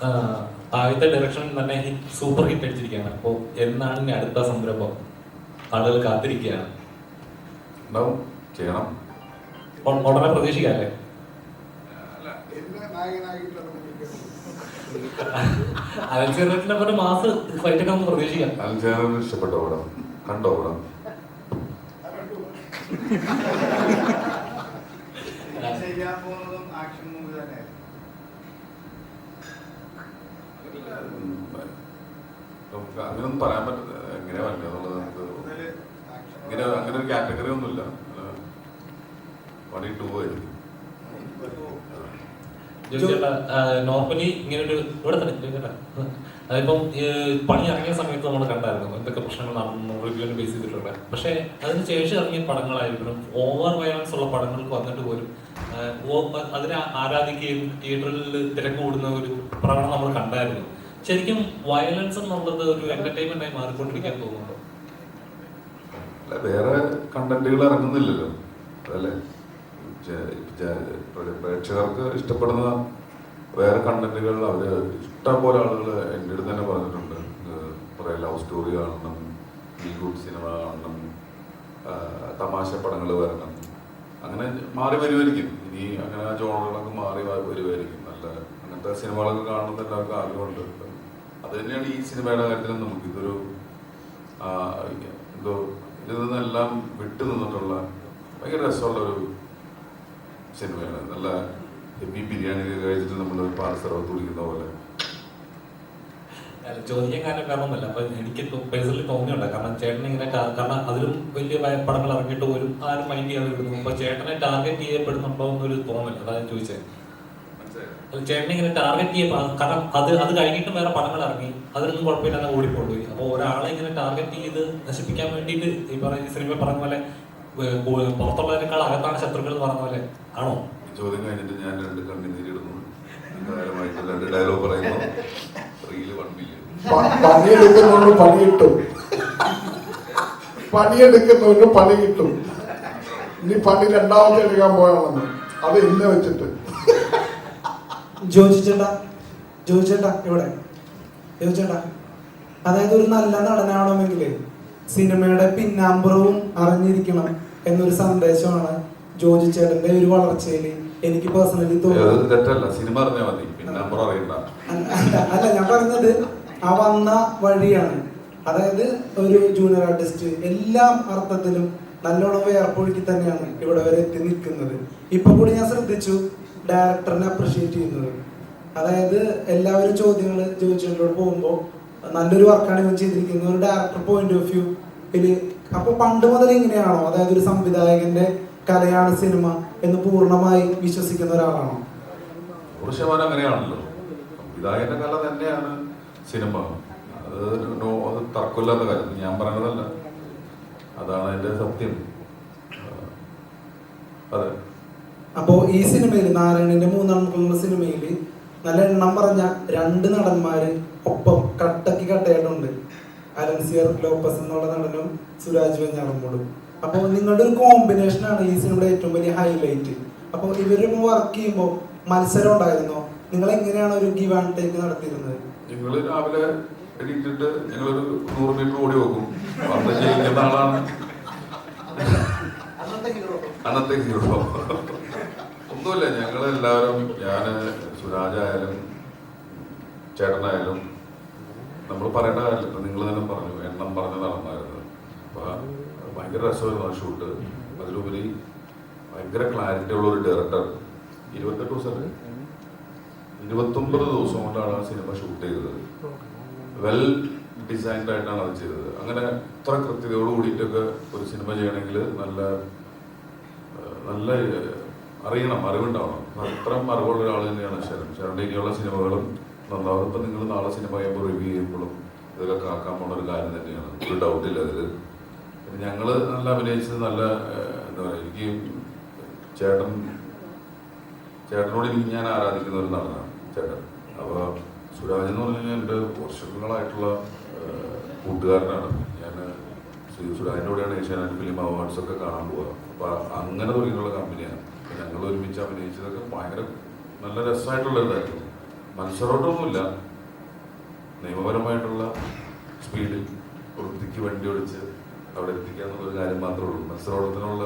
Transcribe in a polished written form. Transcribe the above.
ആദ്യത്തെ ഡയറക്ഷൻ തന്നെ super hit അടിച്ചിരിക്കുകയാണ്. അപ്പോൾ എന്നാണ് ഇനി അടുത്ത സംരംഭം? ആളുകൾ കാത്തിരിക്കുകയാണ്. ഉണ്ടാവും, ചെയ്യണം. ഉടനെ പ്രതീക്ഷിക്കാല്ലേ? അലൻചേറിനെ പോലെ മാസ് ഫൈറ്റ് ഒക്കെ നമുക്ക് പ്രതീക്ഷിക്കാം. അലൻചേറിന് ഇഷ്ടപ്പെട്ട പടം കണ്ടോ? പടം അങ്ങനെയൊന്നും പറയാൻ പറ്റില്ല, എങ്ങനെയാ പറ്റില്ല എന്നുള്ളത്. നമുക്ക് ഇങ്ങനെ അങ്ങനെ ഒരു കാറ്റഗറി ഒന്നുമില്ല. നോർമലി ഇങ്ങനെ ഒരു ഇവിടെ തന്നെ ചോദിച്ചേട്ടാ, അതിപ്പം പണി ഇറങ്ങിയ സമയത്ത് നമ്മൾ കണ്ടായിരുന്നു എന്തൊക്കെ പ്രശ്നങ്ങൾ നടന്നു റിവ്യൂവിനെ ബേസ് ചെയ്തിട്ടുള്ളത്. പക്ഷെ അതിന് ശേഷം ഇറങ്ങിയ പടങ്ങളായിരിക്കണം ഓവർ വയലൻസ് ഉള്ള പടങ്ങൾക്ക് വന്നിട്ട് പോലും അതിനെ ആരാധിക്കുകയും തിയേറ്ററിൽ തിരക്ക് കൂടുന്ന ഒരു പ്രകടനം നമ്മൾ കണ്ടായിരുന്നു. ശരിക്കും വയലൻസ് എന്നുള്ളത് ഒരു എന്റർടൈൻമെന്റ് ആയി മാറിക്കൊണ്ടിരിക്കാൻ തോന്നുന്നുണ്ടോ? വേറെ കണ്ടന്റുകൾ ഇറങ്ങുന്നില്ലല്ലോ, അതല്ലേ പ്രേക്ഷകർക്ക് ഇഷ്ടപ്പെടുന്ന വേറെ കണ്ടന്റുകൾ. അവര് ഇഷ്ടം പോലെ ആളുകൾ എൻ്റെ അടുത്ത് തന്നെ പറഞ്ഞിട്ടുണ്ട്, കുറെ ലവ് സ്റ്റോറി കാണണം, ഫീൽ ഗുഡ് സിനിമ കാണണം, തമാശ പടങ്ങൾ വരണം. അങ്ങനെ മാറി വരുമായിരിക്കും ഇനി, അങ്ങനെ ആ ജോണറുകളൊക്കെ മാറി വരുമായിരിക്കും. നല്ല അങ്ങനത്തെ സിനിമകളൊക്കെ കാണുന്നത് എല്ലാവർക്കും ആഗ്രഹമുണ്ട്. അത് തന്നെയാണ് ഈ സിനിമയുടെ കാര്യത്തിലും നമുക്ക് ഇതൊരു എന്തോ ഇതിൽ നിന്നെല്ലാം വിട്ടു നിന്നിട്ടുള്ള ഭയങ്കര രസമുള്ള ഒരു സിനിമയാണ്. നല്ല ഹെവി ബിരിയാണി കഴിച്ചിട്ട് നമ്മൾ പാലസറവത്ത് കുടിക്കുന്ന പോലെ. ചോദിക്കാൻ കാരണമൊന്നുമല്ല, അപ്പൊ എനിക്ക് പേഴ്സണലി തോന്നിയുണ്ട്. കാരണം ചേട്ടൻ ഇങ്ങനെ കാരണം അതിലും വലിയ പടങ്ങൾ ഇറങ്ങിയിട്ട് പോലും ആരും മൈൻഡ് ചെയ്യാതെ വിടുന്നു. അപ്പൊ ചേട്ടനെ ടാർഗറ്റ് ചെയ്യപ്പെടുന്നുണ്ടോ എന്നൊരു തോന്നല്, അതാണ് ചോദിച്ചത്. ചേട്ടനെ ഇങ്ങനെ ടാർഗറ്റ് ചെയ്യപ്പോ കാരണം അത് കഴിഞ്ഞിട്ടും വേറെ പടങ്ങൾ ഇറങ്ങി, അതിനൊന്നും കുഴപ്പമില്ലാതെ ഓടിക്കൊണ്ടുപോയി. അപ്പൊ ഒരാളെ ഇങ്ങനെ ടാർഗറ്റ് ചെയ്ത് നശിപ്പിക്കാൻ വേണ്ടിയിട്ട് ഈ സിനിമ പറഞ്ഞ പോലെ പുറത്തുള്ളതിനേക്കാൾ അകത്താണ് ശത്രുക്കൾ എന്ന് പറഞ്ഞ പോലെ ആണോ? ചോദ്യം കഴിഞ്ഞിട്ട് ഞാൻ രണ്ട് കണ്ണുനീരിടുന്നു, രണ്ട് ഡയലോഗ് പറയുന്നു. പണിയെടുക്കുന്നവന് പണി കിട്ടും, പണിയെടുക്കുന്നവന് പണി കിട്ടും. ഇനി പണി രണ്ടാമത്തെ എടുക്കാൻ പോയാണെന്ന് അത് ഇന്ന് വെച്ചിട്ട് ജോയിച്ചേട്ടാ ഇവിടെ ജോയിച്ചേട്ടാ, അതായത് ഒരു നല്ല നടനാവണമെങ്കിൽ സിനിമയുടെ പിന്നാമ്പുറവും അറിഞ്ഞിരിക്കണം എന്നൊരു സന്ദേശമാണ് ജോജി ചേട്ടന്റെ ഒരു വളർച്ചയിൽ എനിക്ക് പേഴ്സണലി തോന്നുന്നത്. അല്ല, ഞാൻ പറഞ്ഞത് ആ വന്ന വഴിയാണ്. അതായത് ഒരു ജൂനിയർ ആർട്ടിസ്റ്റ് എല്ലാ അർത്ഥത്തിലും നല്ലോണം വേർപ്പൊഴുക്കി തന്നെയാണ് ഇവിടെ വരെ എത്തി നിൽക്കുന്നത്. ഇപ്പൊ കൂടി ഞാൻ ശ്രദ്ധിച്ചു ഡയറക്ടറിനെ അപ്രിഷിയേറ്റ് ചെയ്യുന്നത്. അതായത് എല്ലാവരും ചോദ്യങ്ങൾ ജോയിച്ചോട് പോകുമ്പോൾ നല്ലൊരു വർക്കാണ് ഇവൻ ചെയ്തിരിക്കുന്നത് ഒരു ഡയറക്ടർ പോയിന്റ് ഓഫ് വ്യൂ. അപ്പൊ പണ്ട് മുതൽ ഇങ്ങനെയാണോ? അതായത് ഒരു സംവിധായകന്റെ കലയാണ് സിനിമ എന്ന് പൂർണ്ണമായി വിശ്വസിക്കുന്ന ഒരാളാണോ? അങ്ങനെയാണല്ലോ, സംവിധായകന്റെ കല തന്നെയാണ് സിനിമ. അത് തർക്കമില്ലാത്ത കാര്യം, ഞാൻ പറയുന്നതല്ല, അതാണ് അതിന്റെ സത്യം. അതെ. അപ്പോ ഈ സിനിമയിൽ നാരായണന്റെ മൂന്നാമക്കുള്ള സിനിമയിൽ നല്ല എണ്ണം പറഞ്ഞ രണ്ട് നടന്മാര് ഒപ്പം കട്ടയായിട്ടുണ്ട്. അലൻസിയർ ലോപ്പസ് എന്നുള്ള നടനും സുരാജ് വെഞ്ഞാറമ്മൂടും. അപ്പൊ നിങ്ങളുടെ ഒരു കോമ്പിനേഷൻ ആണ് ഈ സിനിമയുടെ ഏറ്റവും വലിയ ഹൈലൈറ്റ്. അപ്പൊ ഇവരൊപ്പം വർക്ക് ചെയ്യുമ്പോൾ മത്സരം ഉണ്ടായിരുന്നോ? നിങ്ങൾ എങ്ങനെയാണ് ഒരു ഗിവ് ആൻഡ് ടേക്ക് നടത്തിയിരുന്നത്? നിങ്ങൾ രാവിലെ എണീറ്റിട്ട് ഞങ്ങളൊരു 100 മീറ്റർ ഓടി വെക്കും. അന്ന് ജയിക്കുന്ന ആളാണ് അന്നത്തെ ഹീറോ. ഒന്നുമില്ല, ഞങ്ങളെല്ലാവരും, ഞാന് സുരാജായാലും ചേട്ടനായാലും നമ്മൾ പറയേണ്ട കാര്യമില്ല, നിങ്ങൾ തന്നെ പറഞ്ഞു, എണ്ണം പറഞ്ഞ് നടന്നായിരുന്നു. അപ്പൊ ഭയങ്കര രസമായിരുന്നു ആ ഷൂട്ട്. അതിലുപരി ഭയങ്കര ക്ലാരിറ്റി ഉള്ള ഒരു ഡയറക്ടർ. 29 ദിവസം കൊണ്ടാണ് ആ സിനിമ ഷൂട്ട് ചെയ്തത്. വെൽ ഡിസൈൻഡ് ആയിട്ടാണ് അത് ചെയ്തത്. അങ്ങനെ ഇത്ര കൃത്യതയോട് കൂടിയിട്ടൊക്കെ ഒരു സിനിമ ചെയ്യണമെങ്കിൽ നല്ല നല്ല അറിവുണ്ടാവണം. അത്രയും അറിവുള്ള ഒരാൾ തന്നെയാണ് ശരണിന്റെ ഇനിയുള്ള സിനിമകളും നന്നാവും. ഇപ്പം നിങ്ങൾ നാളെ സിനിമ ചെയ്യുമ്പോൾ റിവ്യൂ ചെയ്യുമ്പോഴും ഇതൊക്കെ കാക്കാൻ പോണ ഒരു കാര്യം തന്നെയാണ്, ഒരു ഡൗട്ടില്ല അതിൽ. പിന്നെ ഞങ്ങൾ നല്ല അഭിനയിച്ചത് നല്ല എന്താ പറയുക, എനിക്ക് ചേട്ടനോട് എനിക്ക് ഞാൻ ആരാധിക്കുന്ന ഒരു നടനാണ് ചേട്ടൻ. അപ്പോൾ സുരാജ് എന്ന് പറഞ്ഞു കഴിഞ്ഞാൽ എൻ്റെ വർഷങ്ങളായിട്ടുള്ള കൂട്ടുകാരനാണ്. ഞാൻ സുരാജിൻ്റെ കൂടെയാണ് ഏഷ്യാനെറ്റ് ഫിലിം അവാർഡ്സ് ഒക്കെ കാണാൻ പോവുക. അപ്പോൾ അങ്ങനെ തുടങ്ങിയിട്ടുള്ള കമ്പനിയാണ്. ഞങ്ങൾ ഒരുമിച്ച് അഭിനയിച്ചതൊക്കെ ഭയങ്കര നല്ല രസമായിട്ടുള്ള ഇതായിരുന്നു. മത്സരമൊന്നുമില്ല, നിയമപരമായിട്ടുള്ള സ്പീഡിൽ വൃത്തിക്ക് വണ്ടി ഓടിച്ച് അവിടെ എത്തിക്കുക എന്നുള്ള ഒരു കാര്യം മാത്രമേ ഉള്ളൂ. മത്സരോട്ടത്തിനുള്ള